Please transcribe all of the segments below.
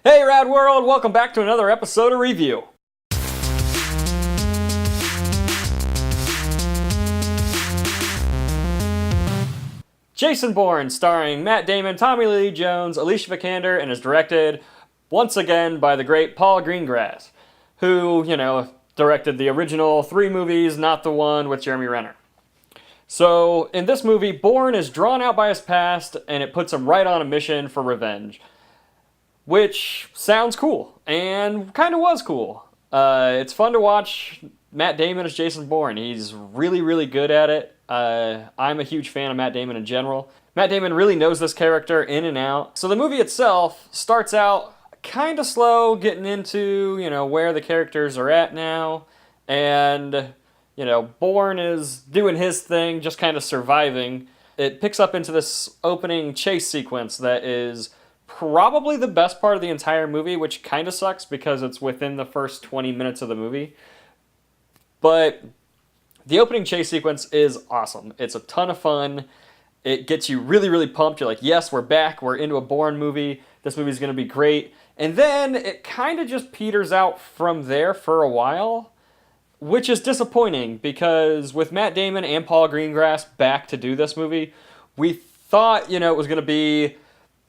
Hey Rad World, welcome back to another episode of reVIEW. Jason Bourne, starring Matt Damon, Tommy Lee Jones, Alicia Vikander, and is directed once again by the great Paul Greengrass, who, directed the original 3 movies, not the one with Jeremy Renner. So, in this movie, Bourne is drawn out by his past, and it puts him right on a mission for revenge. Which sounds cool, and kind of was cool. It's fun to watch Matt Damon as Jason Bourne. He's really, really good at it. I'm a huge fan of Matt Damon in general. Matt Damon really knows this character in and out. So the movie itself starts out kind of slow, getting into, where the characters are at now. And, Bourne is doing his thing, just kind of surviving. It picks up into this opening chase sequence that is probably the best part of the entire movie, which kind of sucks because it's within the first 20 minutes of the movie. But the opening chase sequence is awesome. It's a ton of fun. It gets you really, really pumped. You're like, yes, we're back. We're into a Bourne movie. This movie's going to be great. And then it kind of just peters out from there for a while, which is disappointing because with Matt Damon and Paul Greengrass back to do this movie, we thought, it was going to be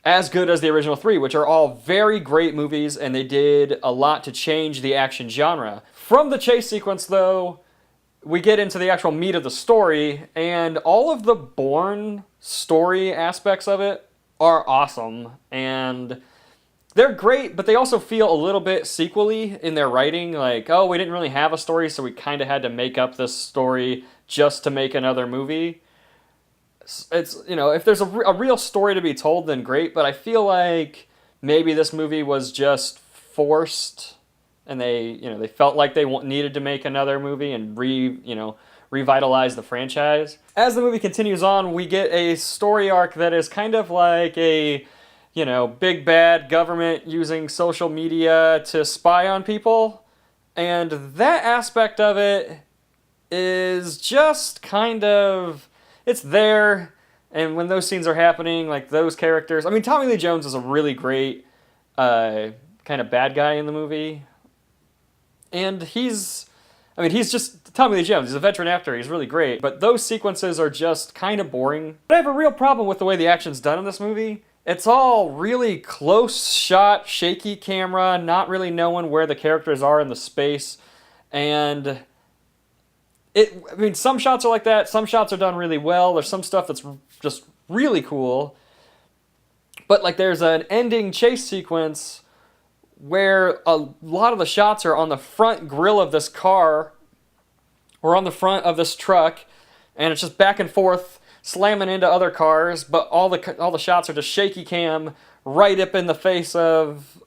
as good as the original 3, which are all very great movies, and they did a lot to change the action genre. From the chase sequence, though, we get into the actual meat of the story, and all of the Bourne story aspects of it are awesome, and they're great, but they also feel a little bit sequel-y in their writing, like, oh, we didn't really have a story, so we kind of had to make up this story just to make another movie. It's, if there's a real story to be told, then great, but I feel like maybe this movie was just forced, and they felt like they needed to make another movie and revitalize the franchise. As the movie continues on, we get a story arc that is kind of like a, big bad government using social media to spy on people, and that aspect of it is just kind of, it's there, and when those scenes are happening, like those characters, Tommy Lee Jones is a really great kind of bad guy in the movie, and he's just Tommy Lee Jones. He's a veteran actor. He's really great, but those sequences are just kind of boring. But I have a real problem with the way the action's done in this movie. It's all really close shot, shaky camera, not really knowing where the characters are in the space, and some shots are like that. Some shots are done really well. There's some stuff that's just really cool. But there's an ending chase sequence where a lot of the shots are on the front grille of this car or on the front of this truck, and it's just back and forth slamming into other cars, but all the shots are just shaky cam right up in the face of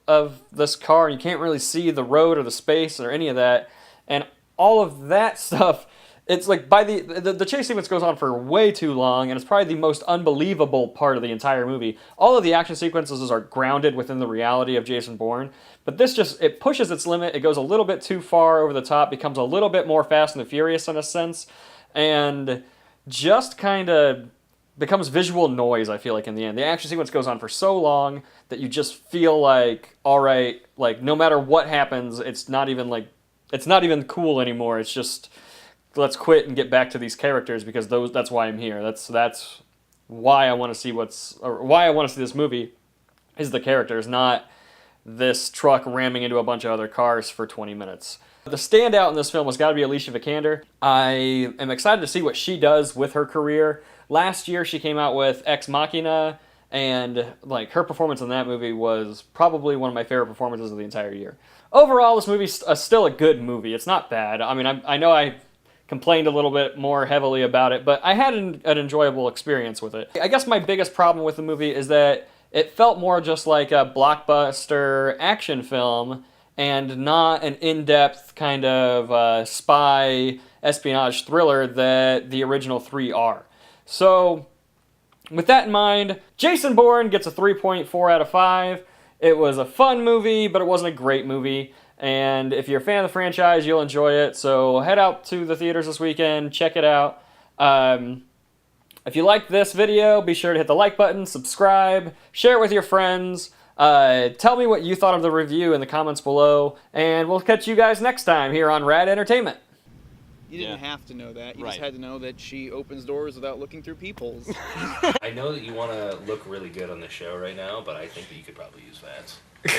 this car, and you can't really see the road or the space or any of that. And all of that stuff, it's like by the chase sequence goes on for way too long, and it's probably the most unbelievable part of the entire movie. All of the action sequences are grounded within the reality of Jason Bourne, but this it pushes its limit. It goes a little bit too far over the top, becomes a little bit more Fast and the Furious in a sense, and just kind of becomes visual noise, I feel like, in the end. The action sequence goes on for so long that you just feel like, all right, no matter what happens, it's not even cool anymore. It's just, let's quit and get back to these characters because that's why I'm here. That's why I want to see why I want to see this movie is the characters, not this truck ramming into a bunch of other cars for 20 minutes. The standout in this film has got to be Alicia Vikander. I am excited to see what she does with her career. Last year she came out with Ex Machina, and her performance in that movie was probably one of my favorite performances of the entire year. Overall, this movie's still a good movie. It's not bad. I know I complained a little bit more heavily about it, but I had an enjoyable experience with it. I guess my biggest problem with the movie is that it felt more just like a blockbuster action film and not an in-depth kind of spy espionage thriller that the original 3 are. So, with that in mind, Jason Bourne gets a 3.4 out of 5. It was a fun movie, but it wasn't a great movie. And if you're a fan of the franchise, you'll enjoy it. So head out to the theaters this weekend, check it out. If you liked this video, be sure to hit the like button, subscribe, share it with your friends. Tell me what you thought of the review in the comments below, and we'll catch you guys next time here on Rad Entertainment. You didn't have to know that. You just Right. had to know that she opens doors without looking through peepholes. I know that you want to look really good on the show right now, but I think that you could probably use that.